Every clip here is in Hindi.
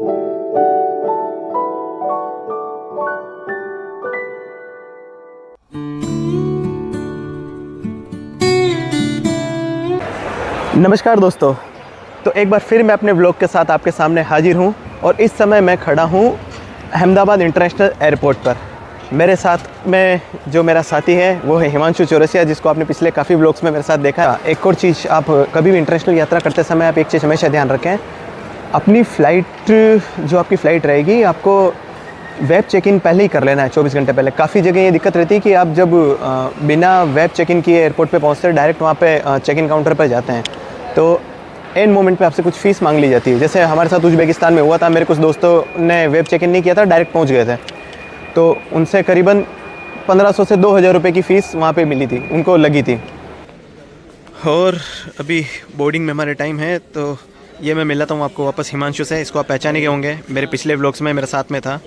नमस्कार दोस्तों, तो एक बार फिर मैं अपने व्लॉग के साथ आपके सामने हाजिर हूँ और इस समय मैं खड़ा हूँ अहमदाबाद इंटरनेशनल एयरपोर्ट पर। मेरे साथ में जो मेरा साथी है वो है हिमांशु चौरसिया, जिसको आपने पिछले काफ़ी व्लॉग्स में मेरे साथ देखा है। एक और चीज़, आप कभी भी इंटरनेशनल यात्रा करते समय आप एक चीज़ हमेशा ध्यान रखें, अपनी फ़्लाइट जो आपकी फ़्लाइट रहेगी आपको वेब चेक इन पहले ही कर लेना है, 24 घंटे पहले। काफ़ी जगह ये दिक्कत रहती है कि आप जब बिना वेब चेक इन किए एयरपोर्ट पे पहुंचते हैं, डायरेक्ट वहाँ पे चेक इन काउंटर पर जाते हैं, तो एंड मोमेंट पे आपसे कुछ फ़ीस मांग ली जाती है। जैसे हमारे साथ उज़्बेकिस्तान में हुआ था, मेरे कुछ दोस्तों ने वेब चेक इन नहीं किया था, डायरेक्ट पहुँच गए थे, तो उनसे करीबन 1500 से 2000 रुपये की फ़ीस वहाँ पर मिली थी, उनको लगी थी। और अभी बोर्डिंग में हमारे टाइम है, तो ये मैं मिलाता हूँ आपको वापस हिमांशु से। इसको आप पहचाने के होंगे, मेरे पिछले व्लॉग्स में मेरे साथ में था।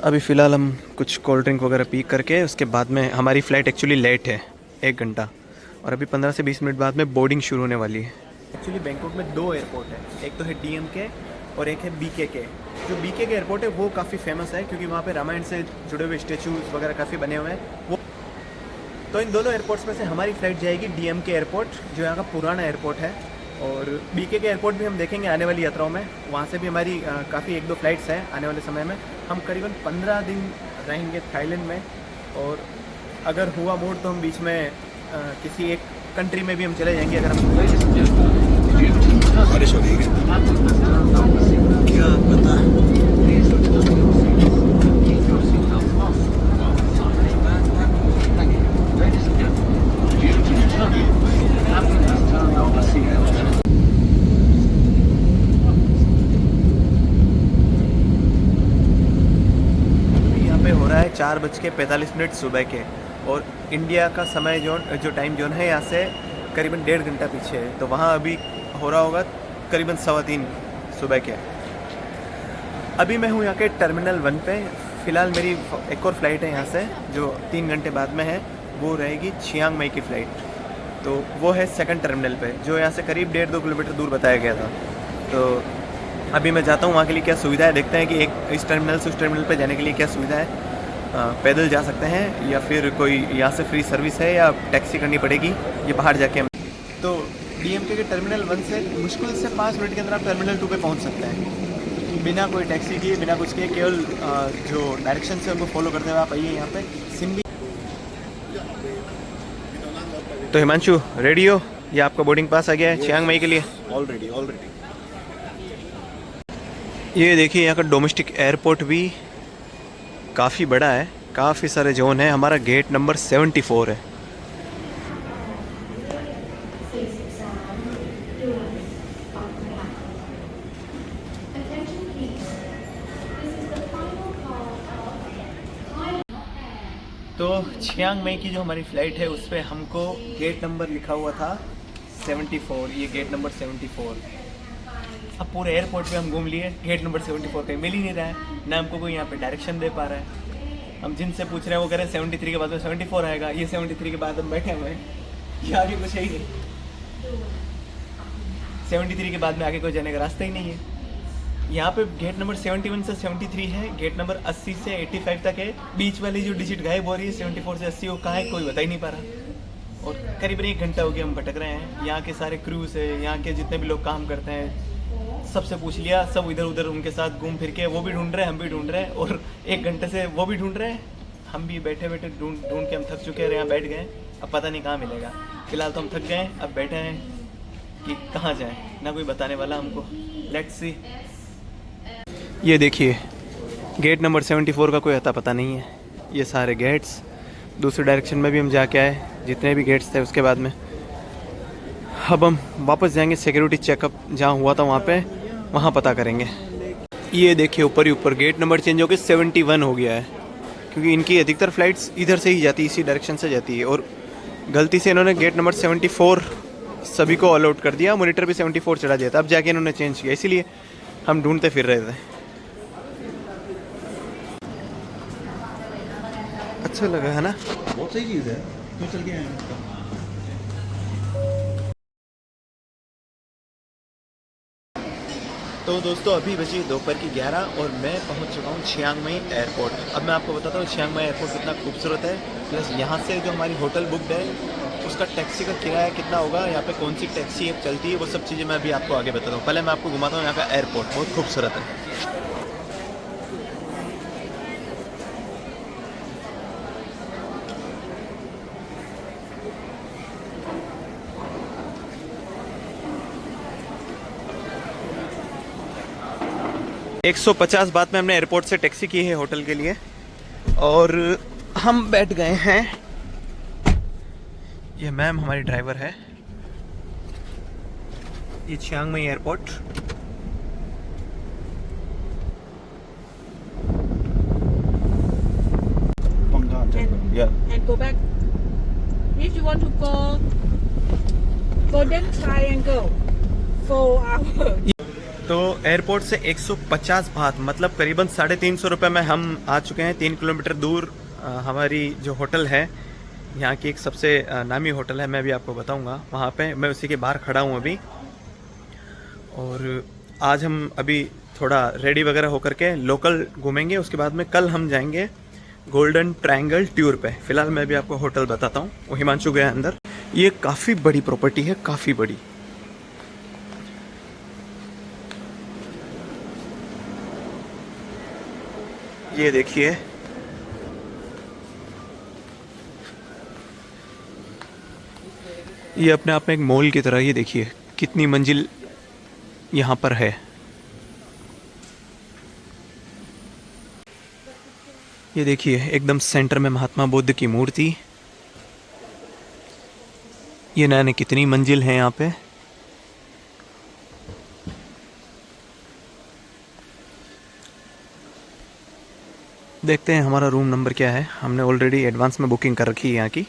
अभी फ़िलहाल हम कुछ कोल्ड ड्रिंक वगैरह पी करके उसके बाद में, हमारी फ़्लाइट एक्चुअली लेट है 1 घंटा, और अभी 15 से 20 मिनट बाद में बोर्डिंग शुरू होने वाली है। एक्चुअली बैंकॉक में 2 एयरपोर्ट है, एक तो है DMK और एक है BKK। जो BKK एयरपोर्ट है वो काफ़ी फेमस है क्योंकि वहाँ पे रामायण से जुड़े हुए स्टेचूज़ वगैरह काफ़ी बने हुए हैं वो। तो इन दोनों एयरपोर्ट्स में से हमारी फ़्लाइट जाएगी DMK एयरपोर्ट, जो यहाँ का पुराना एयरपोर्ट है, और BKK एयरपोर्ट भी हम देखेंगे आने वाली यात्राओं में। वहाँ से भी हमारी काफ़ी 1-2 फ़्लाइट्स हैं आने वाले समय में। हम करीबन 15 दिन रहेंगे थाईलैंड में, और अगर हुआ मूड तो हम बीच में किसी एक कंट्री में भी हम चले जाएंगे अगर हम बारिश हो रही है क्या पता। यहाँ पे हो रहा है 4:45 सुबह के, और इंडिया का समय जो टाइम जोन है यहाँ से करीबन 1.5 घंटा पीछे है, तो वहाँ अभी हो रहा होगा करीबन 3:15 सुबह के। अभी मैं हूँ यहाँ के टर्मिनल 1 पे। फ़िलहाल मेरी एक और फ़्लाइट है यहाँ से जो 3 घंटे बाद में है, वो रहेगी चियांग माई की फ़्लाइट, तो वो है सेकंड टर्मिनल पे, जो यहाँ से करीब 1.5-2 किलोमीटर दूर बताया गया था। तो अभी मैं जाता हूँ वहाँ के लिए क्या सुविधा है, देखते हैं कि एक इस टर्मिनल से उस टर्मिनल पे जाने के लिए क्या सुविधा है। पैदल जा सकते हैं या फिर कोई यहाँ से फ्री सर्विस है या टैक्सी करनी पड़ेगी, ये बाहर जाके हम। तो DMK के टर्मिनल 1 से मुश्किल से 5 मिनट के अंदर आप टर्मिनल 2 पे पहुँच सकते हैं, बिना कोई टैक्सी किए, बिना कुछ किए, केवल जो डायरेक्शन से उनको फॉलो करते हुए आप आइए यहाँ पे सिम्बी। तो हिमांशु रेडी हो, ये आपका बोर्डिंग पास आ गया है चियांग माई के लिए? ऑलरेडी। ये देखिए यहाँ का डोमेस्टिक एयरपोर्ट भी काफ़ी बड़ा है, काफ़ी सारे जोन है। हमारा गेट नंबर 74 है। तो चियांग माई की जो हमारी फ़्लाइट है उस पर हमको गेट नंबर लिखा हुआ था 74, ये गेट नंबर 74। अब पूरे एयरपोर्ट पे हम घूम लिए, गेट नंबर 74 कहीं मिल ही नहीं रहा है, ना हमको कोई यहाँ पे डायरेक्शन दे पा रहा है। हम जिनसे पूछ रहे हैं वो कह रहे हैं 73 के बाद में 74 आएगा, ये 73 के बाद हम बैठे हुए हैं, ये आगे कुछ है ही नहीं। 73 के बाद में आगे कोई जाने का रास्ता ही नहीं है। यहाँ पे गेट नंबर 71 से 73 है, गेट नंबर 80 से 85 तक है। बीच वाली जो डिजिट गायब हो रही है 74 से 80, वो कहाँ है कोई बता ही नहीं पा रहा। और करीबन 1 घंटा हो गया हम भटक रहे हैं। यहाँ के सारे क्रू से, यहाँ के जितने भी लोग काम करते हैं, सबसे पूछ लिया, सब इधर उधर उनके साथ घूम फिर के वो भी ढूंढ रहे हैं, हम भी ढूंढ रहे हैं, और 1 घंटे से वो भी ढूंढ रहे हैं, हम भी बैठे बैठे ढूंढ के हम थक चुके हैं, यहाँ बैठ गए। अब पता नहीं कहाँ मिलेगा। फिलहाल तो हम थक गए, अब बैठे हैं कि कहाँ जाएं, ना कोई बताने वाला हमको। Let's see. ये देखिए गेट नंबर 74 का कोई अता पता नहीं है। ये सारे गेट्स, दूसरे डायरेक्शन में भी हम जाके आए, जितने भी गेट्स थे उसके बाद में। अब हम वापस जाएंगे सिक्योरिटी चेकअप जहाँ हुआ था वहाँ पे, वहाँ पता करेंगे। ये देखिए ऊपर ही ऊपर गेट नंबर चेंज होकर 71 हो गया है, क्योंकि इनकी अधिकतर फ़्लाइट्स इधर से ही जाती है, इसी डायरेक्शन से जाती है, और गलती से इन्होंने गेट नंबर 74 सभी को अलॉट कर दिया, मॉनिटर भी 74 चढ़ा दिया था। अब जाके इन्होंने चेंज किया, इसीलिए हम ढूंढते फिर रहे थे। अच्छा लगा है ना, बहुत सही चीज़ है, तो चल के आए हैं। तो दोस्तों अभी बजी दोपहर की 11 और मैं पहुंच चुका हूं चियांग माई एयरपोर्ट। अब मैं आपको बताता हूं चियांग माई एयरपोर्ट कितना खूबसूरत है, प्लस यहां से जो हमारी होटल बुकड है उसका टैक्सी का किराया कितना होगा, यहाँ पे कौन सी टैक्सी अब चलती है, वो सब चीज़ें मैं अभी आपको आगे बताता हूँ। पहले मैं आपको घुमाता हूँ यहाँ का एयरपोर्ट, बहुत खूबसूरत है। $150 में हमने एयरपोर्ट से टैक्सी की है होटल के लिए और हम बैठ गए हैं। ये मैम हमारी ड्राइवर है। ये Chiang Mai airport. and go back. If you want to go Golden Triangle 4 hours. तो एयरपोर्ट से 150 बात मतलब करीबन 350 रुपये में हम आ चुके हैं। 3 किलोमीटर दूर हमारी जो होटल है, यहाँ की एक सबसे नामी होटल है, मैं भी आपको बताऊंगा वहाँ पे। मैं उसी के बाहर खड़ा हूँ अभी। और आज हम अभी थोड़ा रेडी वगैरह होकर के लोकल घूमेंगे, उसके बाद में कल हम जाएंगे गोल्डन ट्रायंगल टूर पे। फिलहाल मैं भी आपको होटल बताता हूँ। वो हिमांशु गया अंदर। ये काफ़ी बड़ी प्रॉपर्टी है, काफ़ी बड़ी। ये देखिए, ये अपने आप में एक मॉल की तरह। ये देखिए कितनी मंजिल यहाँ पर है। ये देखिए एकदम सेंटर में महात्मा बुद्ध की मूर्ति। ये न कितनी मंजिल है यहाँ पे। देखते हैं हमारा रूम नंबर क्या है। हमने ऑलरेडी एडवांस में बुकिंग कर रखी है यहाँ की।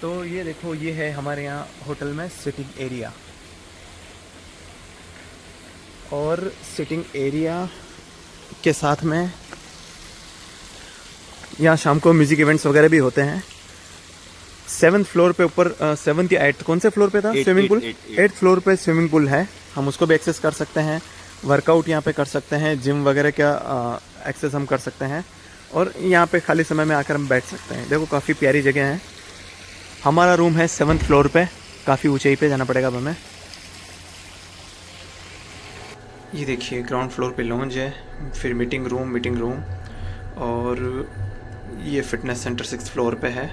तो ये देखो, ये है हमारे यहाँ होटल में सिटिंग एरिया। और सिटिंग एरिया के साथ में यहाँ शाम को म्यूज़िक इवेंट्स वगैरह भी होते हैं। 7th फ्लोर पे ऊपर 7th या 8th कौन से फ्लोर पे था स्विमिंग पूल? 8th फ्लोर पे स्विमिंग पूल है। हम उसको भी एक्सेस कर सकते हैं। वर्कआउट यहाँ पे कर सकते हैं। जिम वगैरह का एक्सेस हम कर सकते हैं। और यहाँ पे खाली समय में आकर हम बैठ सकते हैं। देखो काफ़ी प्यारी जगह है। हमारा रूम है 7th फ्लोर पे, काफ़ी ऊंचाई पे जाना पड़ेगा अब हमें। ये देखिए ग्राउंड फ्लोर पे लॉन्ज है, फिर मीटिंग रूम और ये फिटनेस सेंटर 6th फ्लोर पे है।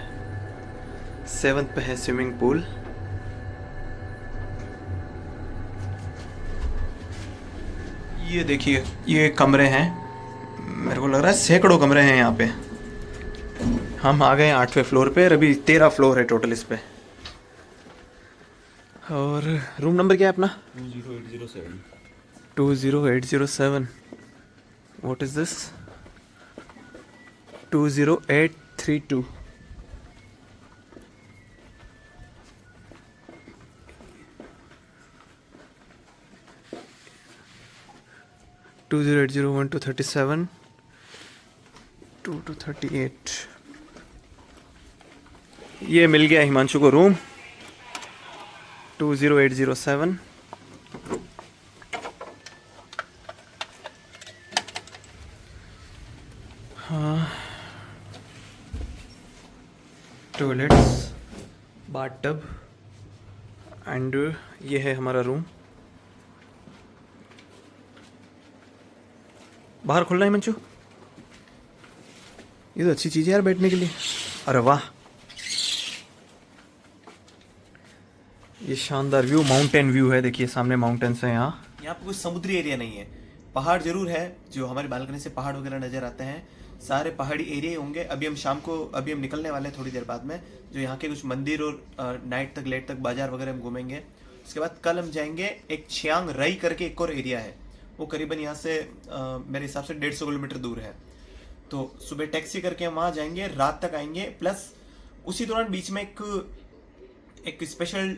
7th पे है स्विमिंग पूल। ये देखिए ये कमरे हैं, मेरे को लग रहा है सैकड़ों कमरे हैं यहाँ पे। हम आ गए 8वें फ्लोर पे और अभी 13 फ्लोर है टोटल इस पे। और रूम नंबर क्या है अपना? 20807। What is this? 20832। Two 080 1 to 37 2 to 38। ये मिल गया हिमांशु को रूम 20807। हाँ, टॉयलेट्स, बाथटब एंड ये है हमारा रूम। बाहर खुलना है हिमांशु। ये तो अच्छी चीज़ है यार बैठने के लिए। अरे वाह, ये शानदार व्यू, माउंटेन व्यू है। देखिए सामने माउंटेन्स हैं। यहाँ पे कोई समुद्री एरिया नहीं है। पहाड़ जरूर है, जो हमारी बालकनी से पहाड़ वगैरह नजर आते हैं, सारे पहाड़ी एरिया होंगे। अभी हम निकलने वाले हैं थोड़ी देर बाद में, जो यहाँ के कुछ मंदिर और नाइट तक लेट तक बाजार वगैरह हम घूमेंगे। उसके बाद कल हम जाएंगे एक चियांग रई करके एक और एरिया है, वो करीबन यहाँ से मेरे हिसाब से 150 किलोमीटर दूर है। तो सुबह टैक्सी करके हम वहाँ जाएंगे, रात तक आएंगे। प्लस उसी दौरान बीच में एक स्पेशल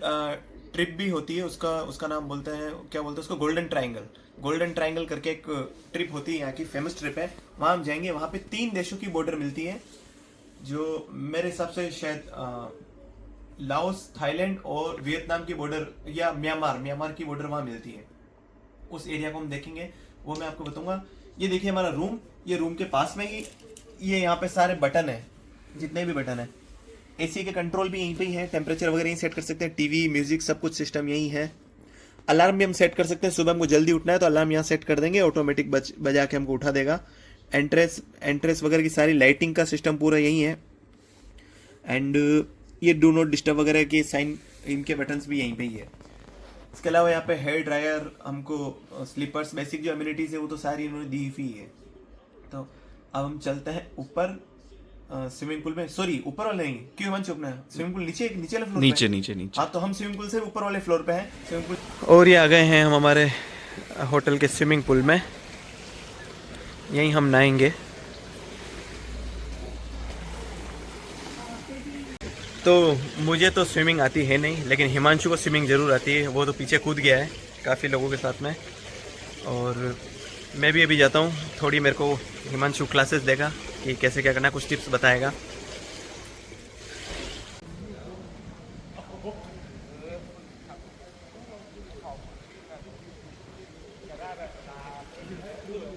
ट्रिप भी होती है, उसका नाम बोलते हैं, क्या बोलते हैं उसको, गोल्डन ट्रायंगल करके एक ट्रिप होती है, यहाँ की फेमस ट्रिप है। वहाँ हम जाएंगे, वहाँ पे 3 देशों की बॉर्डर मिलती है, जो मेरे हिसाब से शायद लाओस, थाईलैंड और वियतनाम की बॉर्डर, या म्यांमार की बॉर्डर वहाँ मिलती है। उस एरिया को हम देखेंगे, वो मैं आपको बताऊंगा। ये देखिए हमारा रूम, ये रूम के पास में ही ये यहाँ पे सारे बटन है, जितने भी बटन है। एसी के कंट्रोल भी यहीं पे ही है, टेम्परेचर वगैरह यहीं सेट कर सकते हैं, टीवी, म्यूजिक, सब कुछ सिस्टम यहीं है। अलार्म भी हम सेट कर सकते हैं, सुबह हमको जल्दी उठना है तो अलार्म यहाँ सेट कर देंगे, ऑटोमेटिक बजा के हमको उठा देगा। एंट्रेंस वगैरह की सारी लाइटिंग का सिस्टम पूरा यहीं है। एंड ये डू नॉट डिस्टर्ब वगैरह के साइन, इनके बटन्स भी यहीं पे ही है। इसके अलावा यहाँ पे हेयर ड्रायर, हमको स्लीपर्स, बेसिक जो अम्यूनिटीज है वो तो सारी इन्होंने दी हुई है। तो अब हम चलते हैं ऊपर स्विमिंग पूल में। सॉरी, ऊपर वाले नहीं, क्यों मन चुपना है, स्विमिंग पूल नीचे वाले फ्लोर नीचे। हाँ, तो हम स्विमिंग पूल से ऊपर वाले फ्लोर पे हैं स्विमिंग पूल। और ये आ गए हैं हम हमारे होटल के स्विमिंग पूल में, यहीं हम नहाएंगे। तो मुझे तो स्विमिंग आती है नहीं, लेकिन हिमांशु को स्विमिंग ज़रूर आती है, वो तो पीछे कूद गया है काफ़ी लोगों के साथ में। और मैं भी अभी जाता हूँ, थोड़ी मेरे को हिमांशु क्लासेस देगा कि कैसे क्या करना है, कुछ टिप्स बताएगा।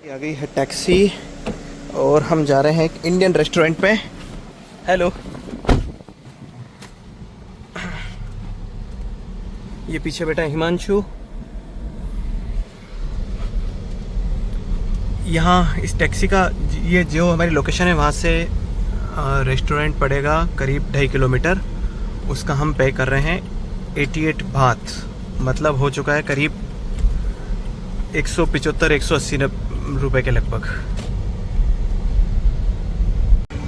आ गई है टैक्सी और हम जा रहे हैं एक इंडियन रेस्टोरेंट पे। हेलो, ये पीछे बैठा है हिमांशु। यहाँ इस टैक्सी का, ये जो हमारी लोकेशन है वहाँ से रेस्टोरेंट पड़ेगा करीब 2.5 किलोमीटर। उसका हम पे कर रहे हैं 88 बात, मतलब हो चुका है करीब 175-180 रुपए के लगभग।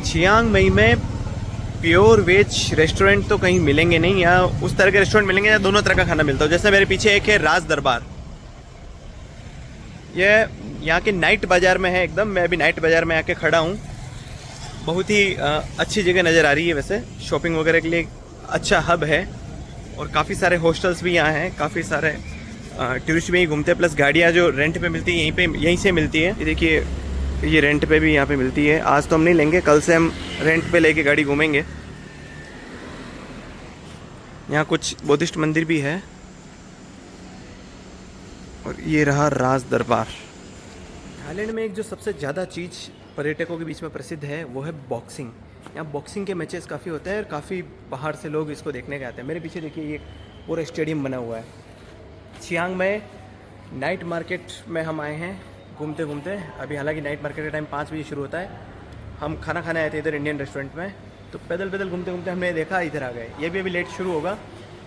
चियांग माई में प्योर वेज रेस्टोरेंट तो कहीं मिलेंगे नहीं, या उस तरह के रेस्टोरेंट मिलेंगे या दोनों तरह का खाना मिलता है। जैसे मेरे पीछे एक है राज दरबार, ये यहाँ के नाइट बाज़ार में है एकदम। मैं अभी नाइट बाज़ार में आके खड़ा हूँ। बहुत ही अच्छी जगह नज़र आ रही है, वैसे शॉपिंग वगैरह के लिए अच्छा हब है। और काफ़ी सारे हॉस्टल्स भी यहाँ हैं, काफ़ी सारे टूरिस्ट भी यहीं घूमते हैं। प्लस गाड़ियाँ जो रेंट पे मिलती है यहीं से मिलती है। ये देखिए, ये रेंट पे भी यहाँ पे मिलती है। आज तो हम नहीं लेंगे, कल से हम रेंट पे लेके गाड़ी घूमेंगे। यहाँ कुछ बुद्धिस्ट मंदिर भी है। और ये रहा राज दरबार। थाईलैंड में एक जो सबसे ज़्यादा चीज़ पर्यटकों के बीच में प्रसिद्ध है वो है बॉक्सिंग। यहाँ बॉक्सिंग के मैचेस काफ़ी होते हैं और काफ़ी बाहर से लोग इसको देखने के आते हैं। मेरे पीछे देखिए, ये पूरा स्टेडियम बना हुआ है। चियांग में नाइट मार्केट में हम आए हैं घूमते घूमते। अभी हालांकि नाइट मार्केट का टाइम 5 बजे शुरू होता है। हम खाना खाने आए थे इधर इंडियन रेस्टोरेंट में, तो पैदल घूमते घूमते हमने देखा इधर आ गए। ये भी अभी लेट शुरू होगा।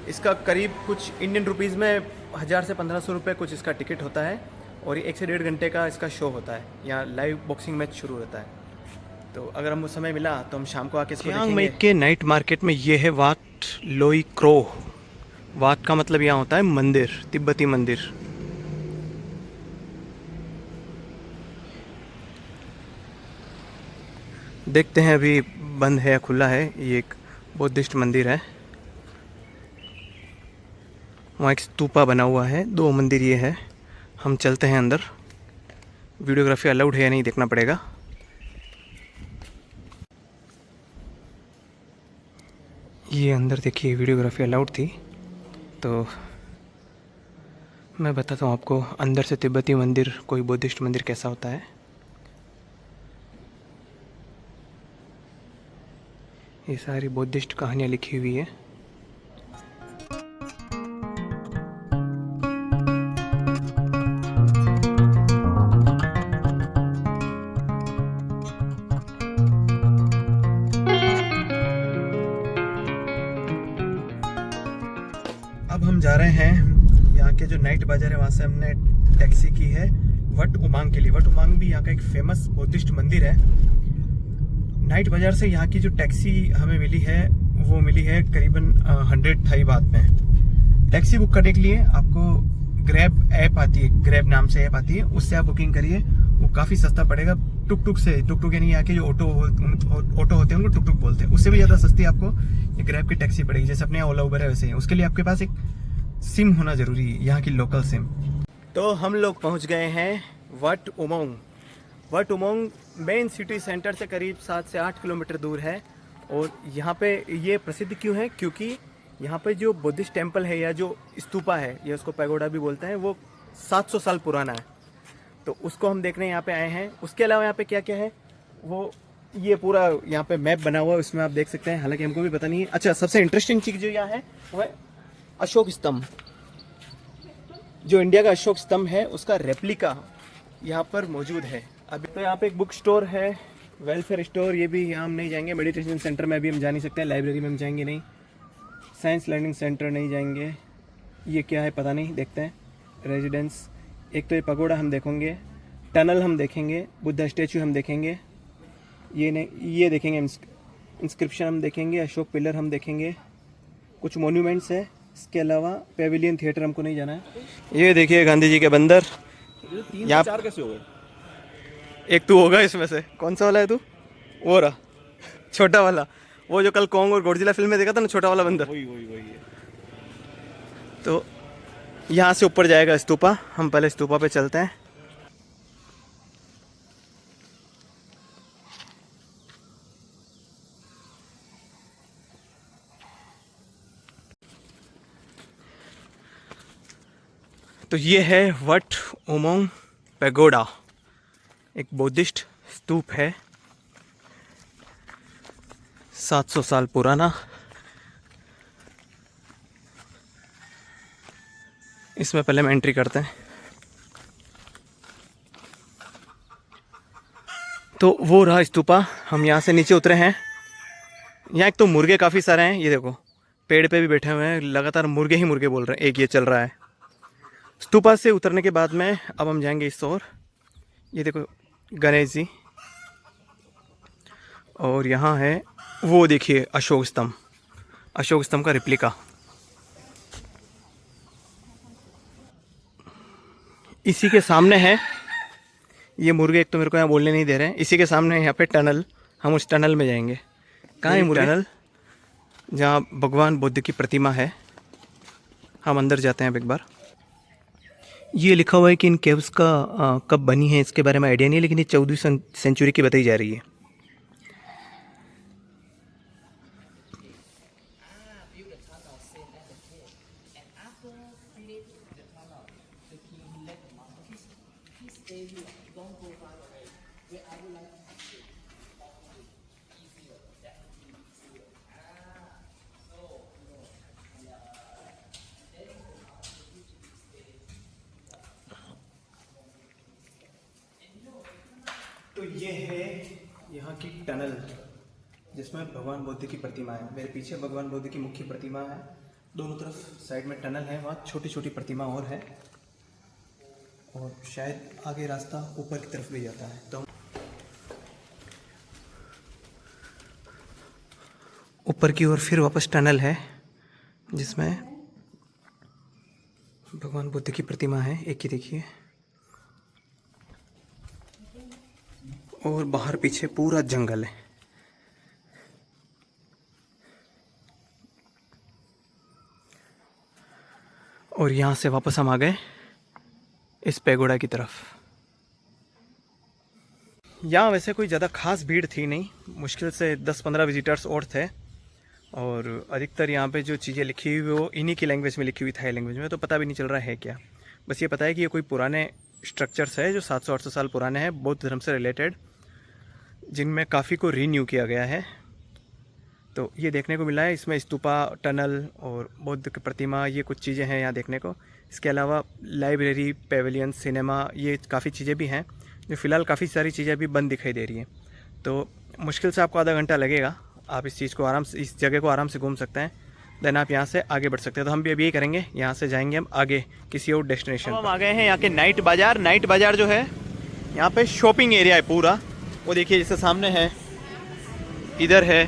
इसका करीब कुछ इंडियन रुपीज़ में 1000 से 1500 रुपये कुछ इसका टिकट होता है। और ये 1 से 1.5 घंटे का इसका शो होता है। यहाँ लाइव बॉक्सिंग मैच शुरू होता है। तो अगर हमको समय मिला तो हम शाम को आके इसको देखेंगे। चियांग माई के नाइट मार्केट में ये है वाट लोई क्रो। वाट का मतलब यहाँ होता है मंदिर, तिब्बती मंदिर। देखते हैं अभी बंद है या खुला है। ये एक बुद्धिस्ट मंदिर है, वहाँ एक स्तूपा बना हुआ है। 2 मंदिर ये है। हम चलते हैं अंदर। वीडियोग्राफी अलाउड है या नहीं देखना पड़ेगा। ये अंदर देखिए, वीडियोग्राफी अलाउड थी। तो मैं बताता हूँ आपको अंदर से तिब्बती मंदिर, कोई बुद्धिस्ट मंदिर कैसा होता है। ये सारी बुद्धिस्ट कहानियाँ लिखी हुई है। अब हम जा रहे हैं यहाँ के जो नाइट बाजार है वहाँ से हमने टैक्सी की है वट उमांग के लिए। वट उमांग भी यहाँ का एक फेमस बुद्धिस्ट मंदिर है। नाइट बाजार से यहाँ की जो टैक्सी हमें मिली है वो मिली है करीबन 100 थाई बात में। टैक्सी बुक करने के लिए आपको ग्रैब ऐप आती है, ग्रैब नाम से ऐप आती है, उससे आप बुकिंग करिए। वो काफ़ी सस्ता पड़ेगा, टुक टुक यानी यहाँ के जो ऑटो होते हैं उनको टुक टुक बोलते हैं, उससे भी ज़्यादा सस्ती आपको ये ग्रैब की टैक्सी पड़ेगी। जैसे अपने यहाँ ओला उबर है वैसे ही, उसके लिए आपके पास एक सिम होना ज़रूरी है, यहाँ की लोकल सिम। तो हम लोग पहुँच गए हैं Wat Umong. Wat Umong main city centre से करीब 7 से 8 किलोमीटर दूर है। और यहाँ पे ये प्रसिद्ध क्यों है, क्योंकि यहाँ पे जो बुद्धिस्ट टेम्पल है या जो स्तूपा है या उसको पैगोडा भी बोलते हैं, वो 700 साल पुराना है। तो उसको हम देखने यहाँ पे आए हैं। उसके अलावा यहाँ पे क्या क्या है, वो ये पूरा यहाँ पे मैप बना हुआ है, उसमें आप देख सकते हैं, हालांकि हमको भी पता नहीं है। अच्छा, सबसे इंटरेस्टिंग चीज़ जो यहाँ है वो है अशोक स्तंभ। जो इंडिया का अशोक स्तंभ है उसका रेप्लिका यहाँ पर मौजूद है। अभी तो यहाँ पे एक बुक स्टोर है, वेलफेयर स्टोर, ये भी यहाँ हम नहीं जाएंगे। मेडिटेशन सेंटर में भी हम जा नहीं सकते हैं, लाइब्रेरी में हम जाएंगे नहीं, साइंस लर्निंग सेंटर नहीं जाएंगे। ये क्या है पता नहीं, देखते हैं। रेजिडेंस, एक तो ये पगोड़ा हम देखेंगे, टनल हम देखेंगे, बुद्धा स्टैचू हम देखेंगे, ये नहीं ये देखेंगे, इंस्क्रिप्शन हम देखेंगे, अशोक पिलर हम देखेंगे, कुछ मोन्यूमेंट्स है। इसके अलावा पेविलियन थिएटर हमको नहीं जाना है। ये देखिए गांधी जी के बंदर। 3 4 कैसे हो गए? एक तू होगा इसमें से, कौन सा वाला है तू? वो रहा छोटा वाला, वो जो कल कॉन्ग और गॉडजिला फिल्म में देखा था ना, छोटा वाला बंदर। वही है। तो यहाँ से ऊपर जाएगा स्तूपा, हम पहले स्तूपा पे चलते हैं। तो ये है वट उमोंग पैगोडा, एक बुद्धिस्ट स्तूप है 700 साल पुराना। इसमें पहले हम एंट्री करते हैं। तो वो रहा स्तूपा, हम यहाँ से नीचे उतरे हैं। यहाँ एक तो मुर्गे काफ़ी सारे हैं, ये देखो पेड़ पे भी बैठे हुए हैं, लगातार मुर्गे ही मुर्गे बोल रहे हैं। एक ये चल रहा है। स्तूपा से उतरने के बाद में अब हम जाएंगे इस ओर। ये देखो गणेश जी, और यहाँ है वो देखिए अशोक स्तंभ, अशोक स्तंभ का रेप्लिका। इसी के सामने है ये मुर्गे, एक तो मेरे को यहाँ बोलने नहीं दे रहे हैं। इसी के सामने है यहाँ पे टनल, हम उस टनल में जाएंगे। कहाँ है मुर्गे? टनल जहाँ भगवान बुद्ध की प्रतिमा है, हम अंदर जाते हैं अब एक बार। ये लिखा हुआ है कि इन केव्स का कब बनी है इसके बारे में आइडिया नहीं है, लेकिन ये 14वीं सेंचुरी की बताई जा रही है। तो ये है यहाँ की टनल जिसमें भगवान बुद्ध की प्रतिमा है। मेरे पीछे भगवान बुद्ध की मुख्य प्रतिमा है, दोनों तरफ साइड में टनल है, वहाँ छोटी छोटी प्रतिमा और है, और शायद आगे रास्ता ऊपर की तरफ भी जाता है। तो ऊपर की ओर फिर वापस टनल है जिसमें भगवान बुद्ध की प्रतिमा है, एक ही देखिए, और बाहर पीछे पूरा जंगल है। और यहाँ से वापस हम आ गए इस पैगोडा की तरफ। यहाँ वैसे कोई ज़्यादा खास भीड़ थी नहीं, मुश्किल से 10-15 विजिटर्स और थे, और अधिकतर यहाँ पे जो चीज़ें लिखी हुई वो इन्हीं की लैंग्वेज में लिखी हुई, थाई लैंग्वेज में। तो पता भी नहीं चल रहा है क्या, बस ये पता है कि ये कोई पुराने स्ट्रक्चर्स है जो 700-800 साल पुराने हैं, बौद्ध धर्म से रिलेटेड, जिनमें काफ़ी को रीन्यू किया गया है। तो ये देखने को मिला है इसमें स्तूपा, टनल और बुद्ध की प्रतिमा, ये कुछ चीज़ें हैं यहाँ देखने को। इसके अलावा लाइब्रेरी, पेविलियन, सिनेमा, ये काफ़ी चीज़ें भी हैं, जो फ़िलहाल काफ़ी सारी चीज़ें अभी बंद दिखाई दे रही हैं। तो मुश्किल से आपको आधा घंटा लगेगा, आप इस चीज़ को आराम से, इस जगह को आराम से घूम सकते हैं। देन आप यहाँ से आगे बढ़ सकते हैं। तो हम भी अभी यही करेंगे, यहाँ से जाएंगे हम आगे किसी और डेस्टिनेशन। हम आ गए हैं यहाँ के नाइट बाज़ार। नाइट बाज़ार जो है यहाँ पे शॉपिंग एरिया है पूरा, वो देखिए जैसे सामने है, इधर है,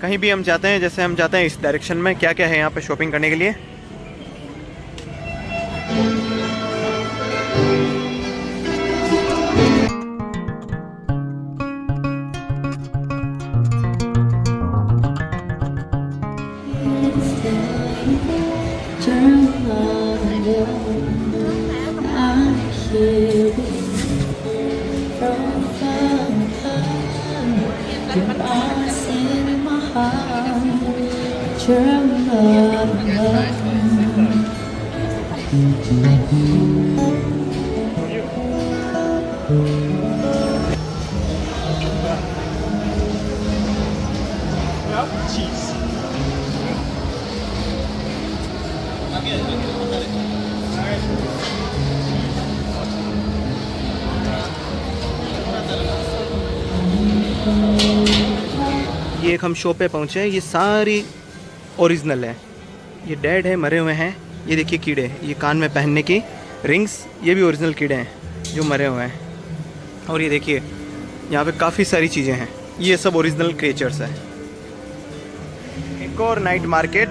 कहीं भी हम जाते हैं, जैसे हम जाते हैं इस डायरेक्शन में, क्या क्या है यहाँ पे शॉपिंग करने के लिए। ये एक हम शॉप पे पहुँचे हैं, ये सारी ओरिजिनल है। ये डेड है, मरे हुए हैं। ये देखिए कीड़े, ये कान में पहनने की रिंग्स, ये भी ओरिजिनल कीड़े हैं जो मरे हुए हैं। और ये देखिए यहाँ पे काफ़ी सारी चीज़ें हैं, ये सब ओरिजिनल क्रिएचर्स है। एक और नाइट मार्केट